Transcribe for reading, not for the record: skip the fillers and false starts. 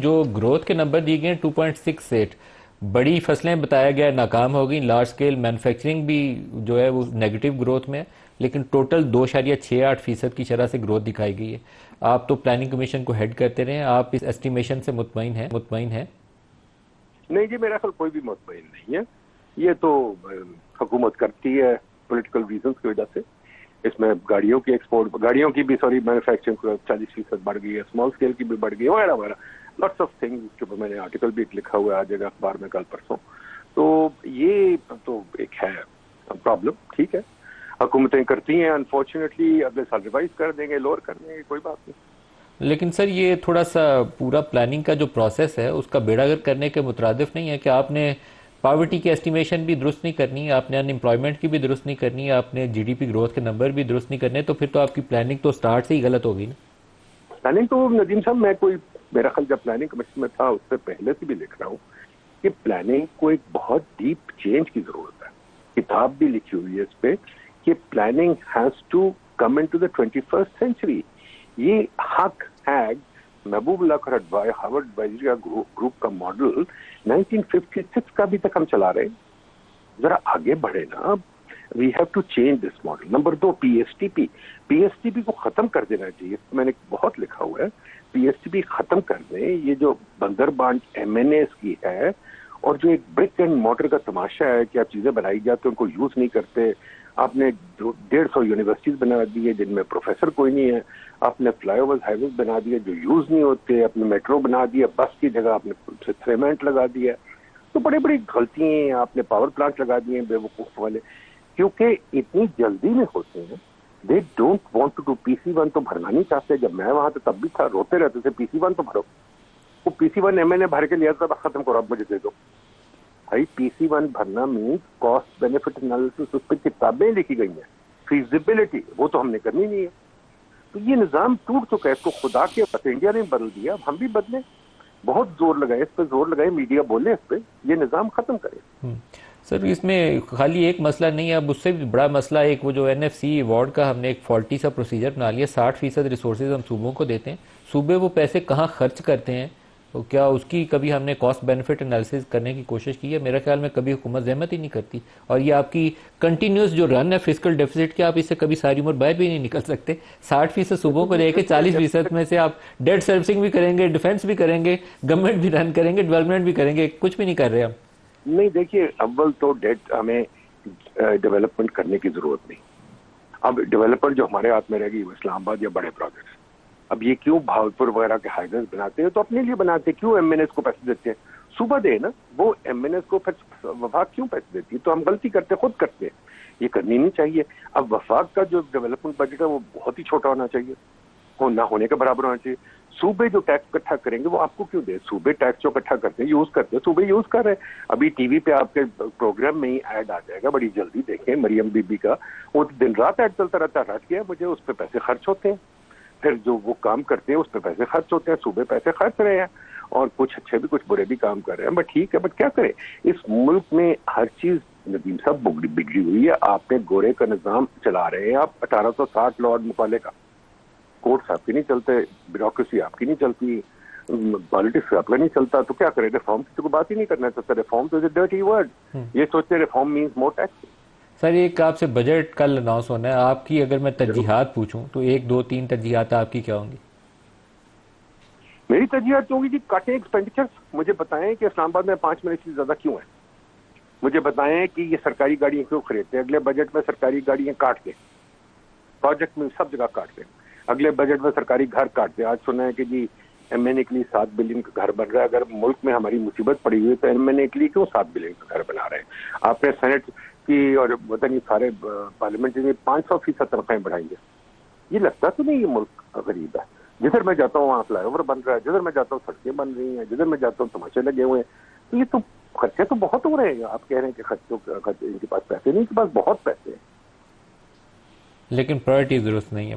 جو گروتھ کے نمبر دیے گئے ہیں 2.68، بڑی فصلیں بتایا گیا ناکام ہو گئی، لارج سکیل مینوفیکچرنگ بھی جو ہے وہ نیگیٹو گروتھ میں ہے، لیکن ٹوٹل 2.68% کی شرح سے گروتھ دکھائی گئی ہے۔ آپ تو پلاننگ کمیشن کو ہیڈ کرتے رہے ہیں، آپ اس اسٹیمیشن سے مطمئن ہیں؟ نہیں جی، میرا خیال کوئی بھی مطمئن نہیں ہے۔ یہ تو حکومت کرتی ہے پولیٹیکل ریزنز کی وجہ سے۔ اس میں گاڑیوں کی بھی مینوفیکچرنگ 40% بڑھ گئی ہے، اسمال اسکیل کی بھی بڑھ گئی ہے، وغیرہ وغیرہ لاٹس آف تھنگ کے اوپر میں نے آرٹیکل بھی لکھا ہوا ہے، آ جائے گا اخبار میں کل پرسوں۔ تو یہ تو ایک ہے پرابلم، ٹھیک ہے، حکومتیں کرتی ہیں، انفارچونیٹلی اگلے سال ریوائز کر دیں گے، لوور کر دیں گے، کوئی بات نہیں۔ لیکن سر یہ تھوڑا سا پورا پلاننگ کا جو پروسیس ہے اس کا بیڑا گرک کرنے کے مترادف نہیں ہے کہ آپ نے پاورٹی کی ایسٹیمیشن بھی درست نہیں کرنی، آپ نے ان امپلائمنٹ کی بھی درست نہیں کرنی، آپ نے جی ڈی پی گروتھ کے نمبر بھی درست نہیں کرنے، تو پھر تو آپ کی پلاننگ تو سٹارٹ سے ہی غلط ہوگی نا؟ پلاننگ تو ندیم صاحب میرا خیال جب پلاننگ کمیشن میں تھا اس سے پہلے سے بھی لکھ رہا ہوں کہ پلاننگ کو ایک بہت ڈیپ چینج کی ضرورت ہے۔ کتاب بھی لکھی ہوئی ہے اس پہ کہ planning has to come into the 21st century. یہ حق ہے محبوب اللہ کا ہارورڈ ایڈوائزری گروپ کا ماڈل 1956 کا بھی تک ہم چلا رہے ہیں۔ ذرا آگے بڑھے نا، we have to change this model. Number 2، P S T P کو ختم کر دینا چاہیے، میں نے بہت لکھا ہوا ہے، پی ایس ٹی پی ختم کر دیں۔ یہ جو بندر بانٹ ایم این ایس کی ہے اور جو ایک برک اینڈ مارٹر کا تماشا ہے کہ آپ چیزیں بنائی جاتے ہیں ان کو یوز نہیں کرتے، آپ نے 150 یونیورسٹیز بنا دی ہے جن میں پروفیسر کوئی نہیں ہے، آپ نے فلائی اوورز ہائی ویز بنا دیے جو یوز نہیں ہوتے، آپ نے میٹرو بنا دیا، بس کی جگہ آپ نے سیمنٹ لگا دیا، تو بڑی بڑی غلطیاں ہیں۔ آپ نے پاور پلانٹ لگا دیے ہیں بے وقوف والے، کیونکہ اتنی جلدی میں ہوتے ہیں۔ They don't want to do PC1 تو بھرنا نہیں چاہتے۔ جب میں وہاں تھا تب بھی تھا، روتے رہتے تھے PC1 تو بھرو۔ وہ PC1 نے بھر کے لیا تھا، ختم کرو اب مجھے دے دو۔ بھائی PC1 بھرنا مینس کاسٹ بینیفٹ انالیسس، اس پہ کتابیں لکھی گئی ہیں، فیزیبلٹی وہ تو ہم نے کرنی نہیں ہے۔ تو یہ نظام ٹوٹ چکا ہے، اس کو خدا کے واسطے انڈیا نے بدل دیا، اب ہم بھی بدلیں، بہت زور لگائے اس پہ، زور لگائے، میڈیا بولے اس پہ، یہ نظام ختم کرے۔ سر اس میں خالی ایک مسئلہ نہیں ہے، اب اس سے بھی بڑا مسئلہ ایک وہ جو NFC ایوارڈ کا ہم نے ایک فالٹی سا پروسیجر بنا لیا، 60% ریسورسز ہم صوبوں کو دیتے ہیں، صوبے وہ پیسے کہاں خرچ کرتے ہیں، تو کیا اس کی کبھی ہم نے کاسٹ بینیفٹ انالیسز کرنے کی کوشش کی ہے؟ میرے خیال میں کبھی حکومت زحمت ہی نہیں کرتی، اور یہ آپ کی کنٹینیوس جو رن ہے فسکل ڈیفیسٹ کے، آپ اس سے کبھی ساری عمر باہر بھی نہیں نکل سکتے۔ 60% صوبوں کو دے کے 40% میں سے آپ ڈیٹ سروسنگ بھی کریں گے، ڈیفنس بھی کریں گے، گورنمنٹ بھی رن کریں گے، ڈیولپمنٹ بھی کریں گے، کچھ بھی نہیں کر رہے ہم۔ نہیں دیکھیے، اول تو ڈیٹ ہمیں ڈیولپمنٹ کرنے کی ضرورت نہیں۔ اب ڈیولپر جو ہمارے ہاتھ میں رہے گی وہ اسلام آباد یا بڑے پروجیکٹس، اب یہ کیوں بھاولپور وغیرہ کے ہائیویز بناتے ہیں؟ تو اپنے لیے بناتے ہیں، کیوں ایم این ایس کو پیسے دیتے ہیں؟ صوبہ دے نا، وہ ایم این ایس کو وفاق کیوں پیسے دیتی ہے؟ تو ہم غلطی کرتے خود کرتے ہیں، یہ کرنی نہیں چاہیے۔ اب وفاق کا جو ڈیولپمنٹ بجٹ ہے وہ بہت ہی چھوٹا ہونا چاہیے، نہ ہونے کے برابر ہونا چاہیے۔ صوبے جو ٹیکس اکٹھا کریں گے وہ آپ کو کیوں دے؟ صوبے ٹیکس جو اکٹھا کرتے ہیں یوز کرتے ہیں، صوبے یوز کر رہے ہیں۔ ابھی ٹی وی پہ آپ کے پروگرام میں ہی ایڈ آ جائے گا بڑی جلدی، دیکھیں مریم بی بی کا، وہ دن رات ایڈ چلتا رہتا ہے، رٹ گیا مجھے، اس پہ پیسے خرچ ہوتے ہیں، پھر جو وہ کام کرتے ہیں اس پہ پیسے خرچ ہوتے ہیں، صوبے پیسے خرچ رہے ہیں، اور کچھ اچھے بھی کچھ برے بھی کام کر رہے ہیں، بٹ ٹھیک ہے، بٹ کیا کریں، اس ملک میں ہر چیز ندیم صاحب بگڑی ہوئی ہے۔ آپ نے گورے کا نظام چلا رہے ہیں، آپ 1860 لارڈ مقالے کا، کورٹس آپ کی نہیں چلتے، بیوروکریسی آپ کی نہیں چلتی، پالیٹکس آپ کا نہیں چلتا، تو کیا کرے؟ ریفارم کی تو کوئی بات ہی نہیں کرنا چاہتا، ریفارم تو ڈرٹی ورڈ، یہ سوچتے ریفارم مینس مور ٹیکس۔ سر ایک آپ سے بجٹ کل اناؤنس ہونا ہے، آپ کی اگر میں ترجیحات پوچھوں تو 1 2 3 ترجیحات آپ کی کیا ہوں گی؟ میری ترجیحات ہوں گی جی، کاٹیں ایکسپینڈیچرز، مجھے بتائیں کہ اسلام آباد میں 5 منسٹری زیادہ کیوں ہیں، مجھے بتائیں کہ یہ سرکاری گاڑیاں کیوں خریدتے ہیں، اگلے بجٹ میں سرکاری گاڑیاں کاٹ دیں، پروجیکٹ میں سب جگہ کاٹ دیں، اگلے بجٹ میں سرکاری گھر کاٹ دیں۔ آج سنا ہے کہ جی ایم این اے کے لیے 7 بلین کا گھر بن رہا ہے، اگر ملک میں ہماری مصیبت پڑی ہوئی ہے تو ایم این اے کے لیے کیوں 7 بلین کا گھر بنا رہے ہیں؟ آپ نے سینٹ کی اور پتہ نہیں سارے پارلیمنٹ میں 500% تنخواہیں بڑھائیں گے، یہ لگتا تو نہیں یہ ملک غریب ہے؟ جدھر میں جاتا ہوں وہاں فلائی اوور بن رہا ہے، جدھر میں جاتا ہوں سڑکیں بن رہی ہیں، جدھر میں جاتا ہوں تماشے لگے ہوئے ہیں، تو یہ تو خرچے تو بہت ہو رہے ہیں۔ آپ کہہ رہے ہیں کہ خرچے ان کے پاس پیسے نہیں، ان کے پاس بہت پیسے ہیں، لیکن پرائرٹی درست نہیں ہے۔